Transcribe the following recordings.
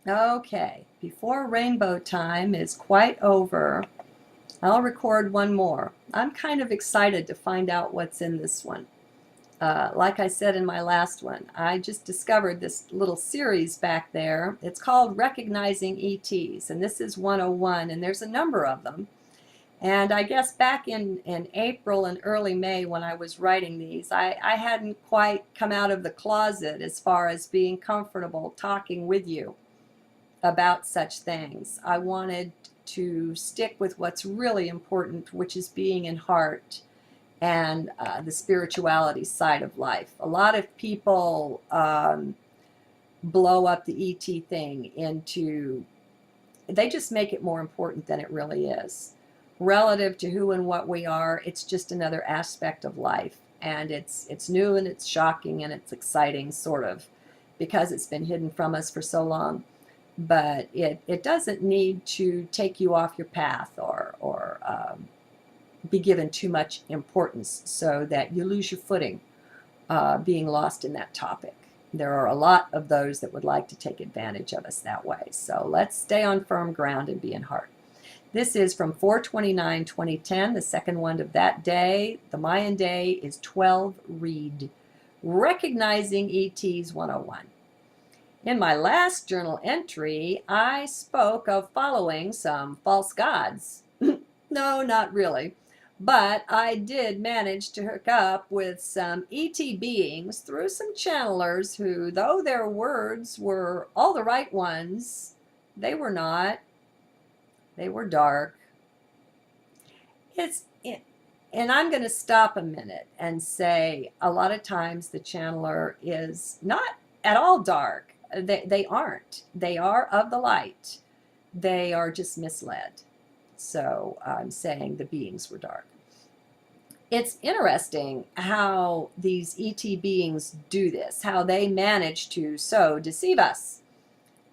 Okay, before rainbow time is quite over, I'll record one more. I'm kind of excited to find out what's in this one. Like I said in my last one, I just discovered this little series back there. It's called Recognizing ETs, and this is 101, and there's a number of them. And I guess back in April and early May when I was writing these, I hadn't quite come out of the closet as far as being comfortable talking with you about such things. I wanted to stick with what's really important, which is being in heart and the spirituality side of life. A lot of people blow up the ET thing into, they just make it more important than it really is. Relative to who and what we are, it's just another aspect of life. And it's new and it's shocking and it's exciting, sort of, because it's been hidden from us for so long. But it doesn't need to take you off your path or be given too much importance so that you lose your footing being lost in that topic. There are a lot of those that would like to take advantage of us that way. So let's stay on firm ground and be in heart. This is from 4/29/2010, the second one of that day. The Mayan day is 12 Read. Recognizing ETs 101. In my last journal entry, I spoke of following some false gods. No, not really. But I did manage to hook up with some ET beings through some channelers who, though their words were all the right ones, they were not. They were dark. And I'm going to stop a minute and say a lot of times the channeler is not at all dark. They aren't. They are of the light. They are just misled. So I'm saying the beings were dark. It's interesting how these ET beings do this, how they manage to so deceive us.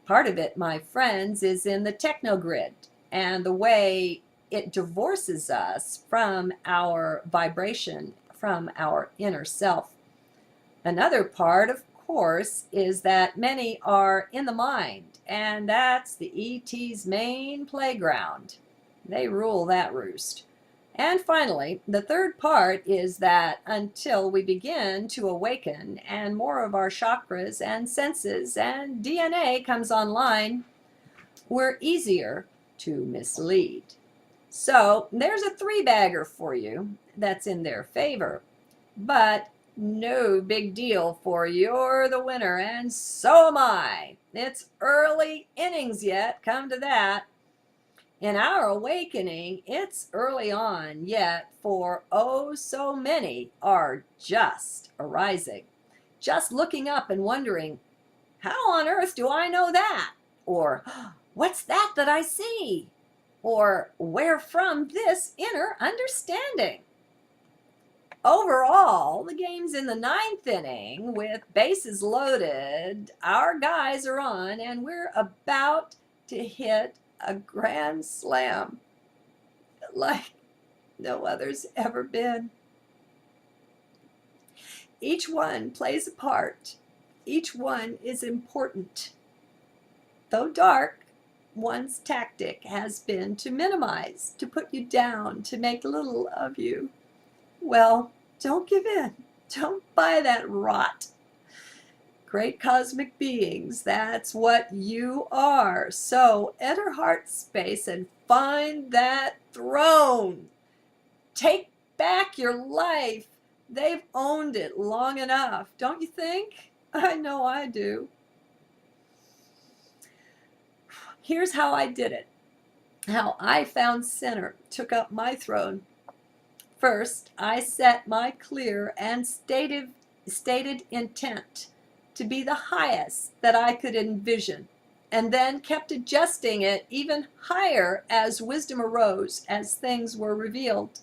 Part of it, my friends, is in the techno-grid and the way it divorces us from our vibration, from our inner self. Another part, of course, is that many are in the mind, and that's the ET's main playground. They rule that roost. And finally, the third part is that until we begin to awaken and more of our chakras and senses and DNA comes online, we're easier to mislead. So there's a three-bagger for you that's in their favor. But no big deal, for you're the winner, and so am I. It's early innings yet, come to that. In our awakening, it's early on yet, for oh, so many are just arising, just looking up and wondering, how on earth do I know that? Or, what's that I see? Or, where from this inner understanding? Overall, the game's in the ninth inning with bases loaded. Our guys are on, and we're about to hit a grand slam like no other's ever been. Each one plays a part. Each one is important. Though dark, one's tactic has been to minimize, to put you down, to make little of you. Well, don't give in. Don't buy that rot. Great cosmic beings, that's what you are. So enter heart space and find that throne. Take back your life. They've owned it long enough, don't you think? I know I do. Here's how I did it. How I found center, took up my throne. First, I set my clear and stated intent to be the highest that I could envision, and then kept adjusting it even higher as wisdom arose, as things were revealed.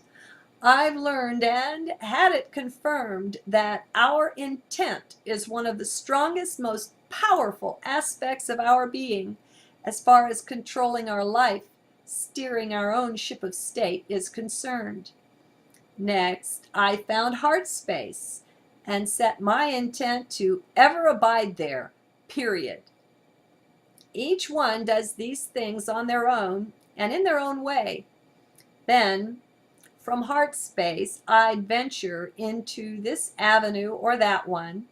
I've learned and had it confirmed that our intent is one of the strongest, most powerful aspects of our being as far as controlling our life, steering our own ship of state is concerned. Next, I found heart space and set my intent to ever abide there, period. Each one does these things on their own and in their own way. Then, from heart space, I'd venture into this avenue or that one.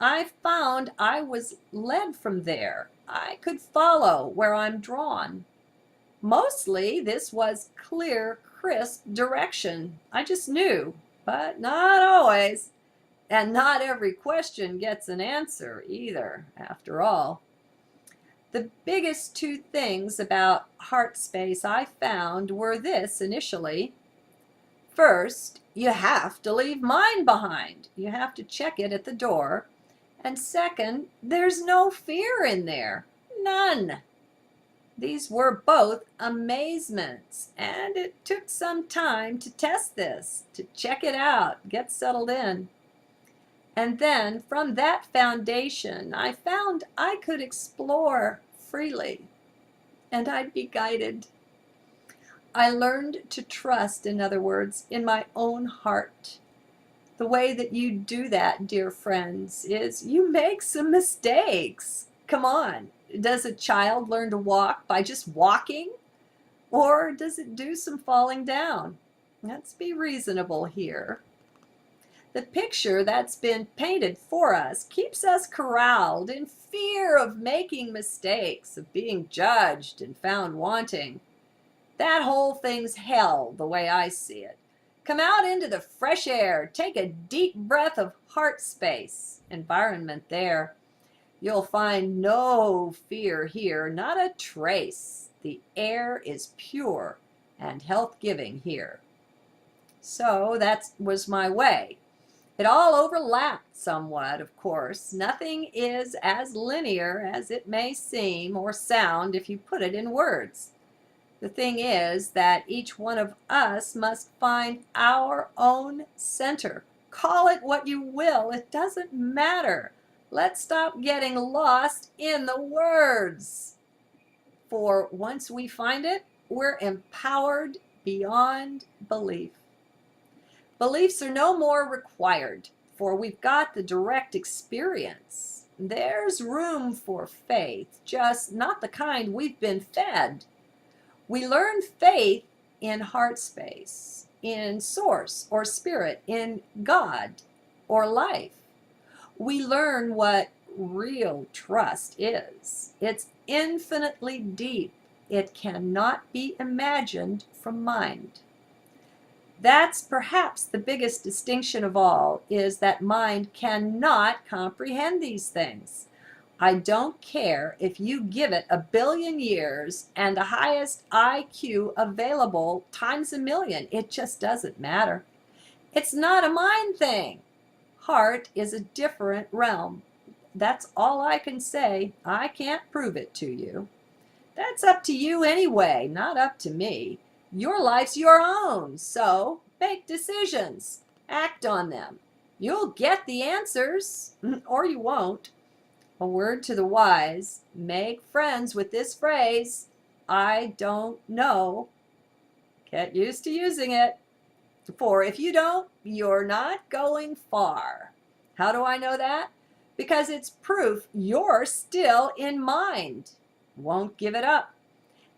I found I was led from there. I could follow where I'm drawn. Mostly, this was clear, crisp direction. I just knew, but not always. And not every question gets an answer either, after all. The biggest two things about heart space I found were this initially. First, you have to leave mind behind. You have to check it at the door. And second, there's no fear in there. None. These were both amazements, and it took some time to test this, to check it out, get settled in. And then, from that foundation, I found I could explore freely, and I'd be guided. I learned to trust, in other words, in my own heart. The way that you do that, dear friends, is you make some mistakes. Come on. Does a child learn to walk by just walking? Or does it do some falling down? Let's be reasonable here. The picture that's been painted for us keeps us corralled in fear of making mistakes, of being judged and found wanting. That whole thing's hell, the way I see it. Come out into the fresh air, take a deep breath of heart space, environment there. You'll find no fear here, not a trace. The air is pure and health-giving here. So that was my way. It all overlapped somewhat, of course. Nothing is as linear as it may seem or sound if you put it in words. The thing is that each one of us must find our own center. Call it what you will, it doesn't matter. Let's stop getting lost in the words. For once we find it, we're empowered beyond belief. Beliefs are no more required, for we've got the direct experience. There's room for faith, just not the kind we've been fed. We learn faith in heart space, in source or spirit, in God or life. We learn what real trust is. It's infinitely deep. It cannot be imagined from mind. That's perhaps the biggest distinction of all, is that mind cannot comprehend these things. I don't care if you give it 1 billion years and the highest IQ available times 1,000,000. It just doesn't matter. It's not a mind thing. Heart is a different realm. That's all I can say. I can't prove it to you. That's up to you anyway, not up to me. Your life's your own, so make decisions. Act on them. You'll get the answers, or you won't. A word to the wise, make friends with this phrase, I don't know. Get used to using it. For if you don't, you're not going far. How do I know that? Because it's proof you're still in mind. Won't give it up.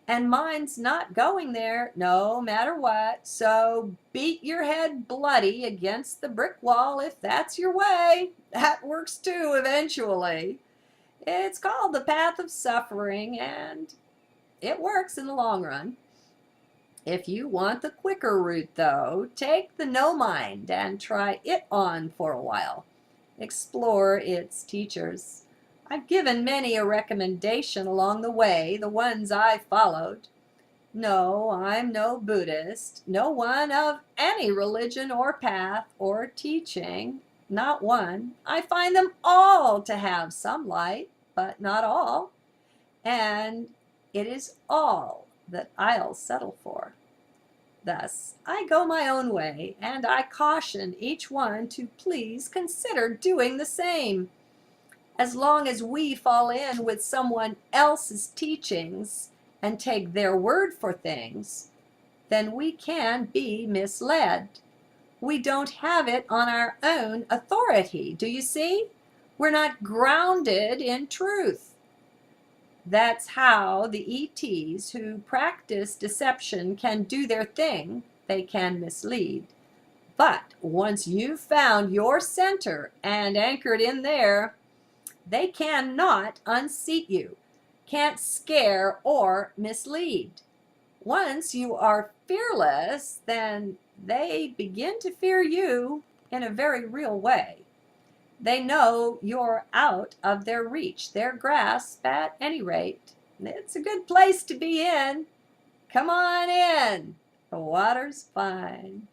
And mind's not going there no matter what. So beat your head bloody against the brick wall if that's your way. That works too eventually. It's called the path of suffering, and it works in the long run. If you want the quicker route, though, take the no mind and try it on for a while. Explore its teachers. I've given many a recommendation along the way, the ones I followed. No, I'm no Buddhist, no one of any religion or path or teaching, not one. I find them all to have some light, but not all. And it is all that I'll settle for. Thus, I go my own way, and I caution each one to please consider doing the same. As long as we fall in with someone else's teachings and take their word for things, then we can be misled. We don't have it on our own authority. Do you see? We're not grounded in truth. That's how the ETs who practice deception can do their thing. They can mislead. But once you've found your center and anchored in there, they cannot unseat you, can't scare or mislead. Once you are fearless, then they begin to fear you in a very real way. They know you're out of their reach, their grasp at any rate. It's a good place to be in. Come on in. The water's fine.